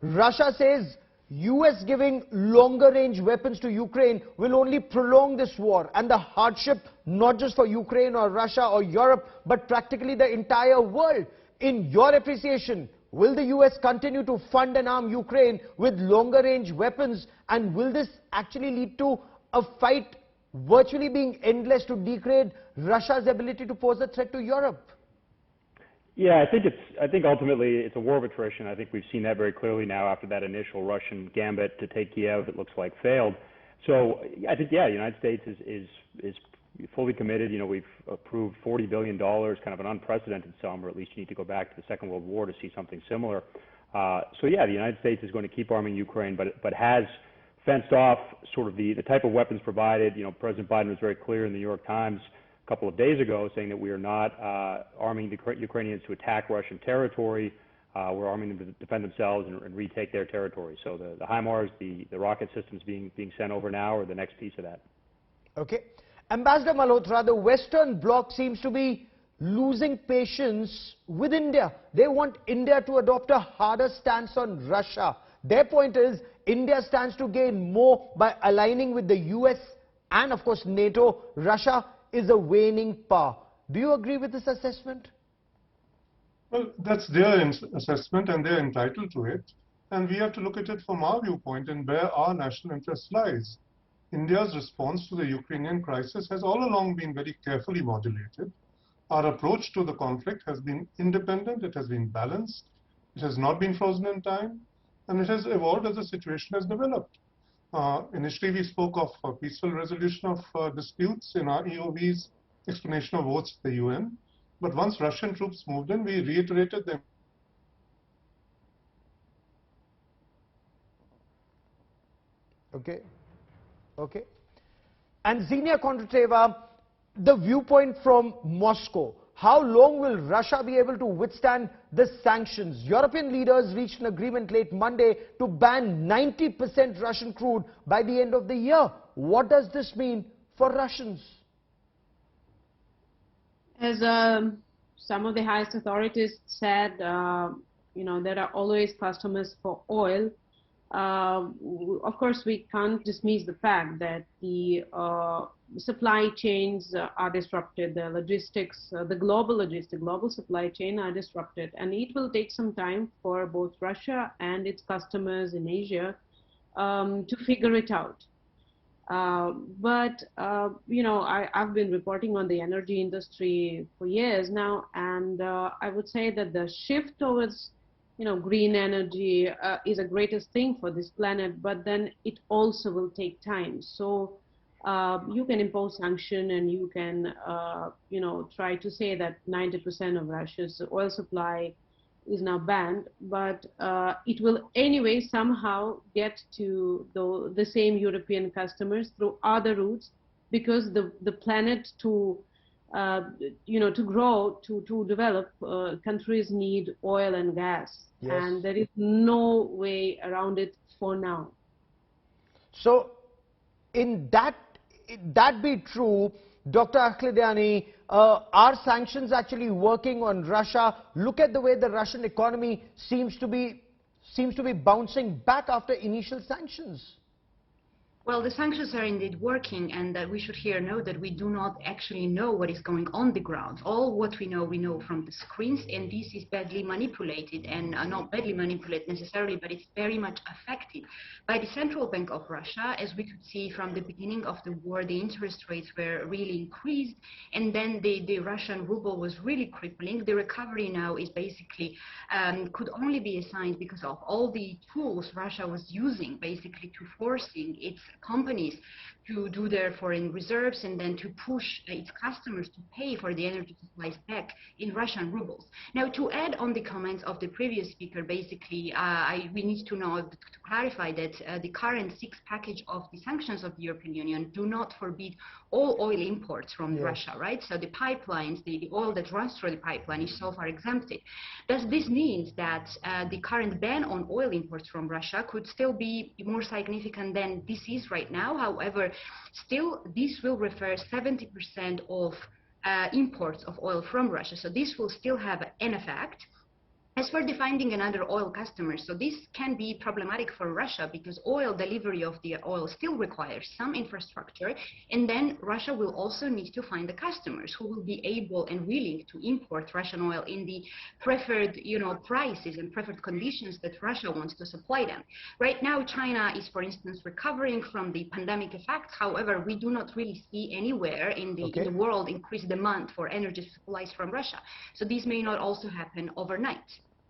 Russia says US giving longer range weapons to Ukraine will only prolong this war and the hardship not just for Ukraine or Russia or Europe but practically the entire world. In your appreciation, will the US continue to fund and arm Ukraine with longer range weapons, and will this actually lead to a fight virtually being endless to degrade Russia's ability to pose a threat to Europe? Yeah, I think ultimately it's a war of attrition. I think we've seen that very clearly now after that initial Russian gambit to take Kiev, it looks like failed. So I think, yeah, the United States is fully committed. You know, we've approved $40 billion, kind of an unprecedented sum, or at least you need to go back to the Second World War to see something similar. So yeah, the United States is going to keep arming Ukraine, but has fenced off sort of the type of weapons provided. You know, President Biden was very clear in the New York Times a couple of days ago saying that we are not arming the Ukrainians to attack Russian territory. We're arming them to defend themselves and retake their territory. So the HIMARS, the rocket systems being sent over now are the next piece of that. Okay. Ambassador Malhotra, the Western Bloc seems to be losing patience with India. They want India to adopt a harder stance on Russia. Their point is India stands to gain more by aligning with the US and of course NATO. Russia is a waning power. Do you agree with this assessment? Well, that's their assessment and they're entitled to it. And we have to look at it from our viewpoint and where our national interest lies. India's response to the Ukrainian crisis has all along been very carefully modulated. Our approach to the conflict has been independent, it has been balanced, it has not been frozen in time, and it has evolved as the situation has developed. Initially, we spoke of a peaceful resolution of disputes in our EOB's explanation of votes at the UN. But once Russian troops moved in, we reiterated them. Okay. Okay. And Xenia Kondrateva, the viewpoint from Moscow. How long will Russia be able to withstand the sanctions? European leaders reached an agreement late Monday to ban 90% Russian crude by the end of the year. What does this mean for Russians? As some of the highest authorities said, you know, there are always customers for oil. Of course, we can't dismiss the fact that the supply chains are disrupted, the logistics, the global supply chain are disrupted, and it will take some time for both Russia and its customers in Asia to figure it out. But you know, I've been reporting on the energy industry for years now, and I would say that the shift towards green energy is the greatest thing for this planet, but then it also will take time. So you can impose sanction and you can, try to say that 90% of Russia's oil supply is now banned, but it will anyway somehow get to the same European customers through other routes, because the planet to grow, to develop, countries need oil and gas. Yes. And there is no way around it for now. So, in that be true, Dr. Akhlidiani, are sanctions actually working on Russia? Look at the way the Russian economy seems to be bouncing back after initial sanctions. Well, the sanctions are indeed working, and we should here note that we do not actually know what is going on the ground. All what we know from the screens, and this is badly manipulated, and not badly manipulated necessarily, but it's very much affected by the Central Bank of Russia. As we could see from the beginning of the war, the interest rates were really increased, and then the Russian ruble was really crippling. The recovery now is basically could only be assigned because of all the tools Russia was using, basically to forcing its companies to do their foreign reserves and then to push its customers to pay for the energy supplies back in Russian rubles. Now, to add on the comments of the previous speaker, basically, we need to know, to clarify that the current sixth package of the sanctions of the European Union do not forbid all oil imports from Russia, right? So the pipelines, the oil that runs through the pipeline is so far exempted. Thus, this means that the current ban on oil imports from Russia could still be more significant than this is right now. However, still, this will refer 70% of imports of oil from Russia. So this will still have an effect. As for finding another oil customer, so this can be problematic for Russia because oil delivery of the oil still requires some infrastructure, and then Russia will also need to find the customers who will be able and willing to import Russian oil in the preferred, prices and preferred conditions that Russia wants to supply them. Right now, China is, for instance, recovering from the pandemic effects. However, we do not really see anywhere in the world increased demand for energy supplies from Russia. So this may not also happen overnight.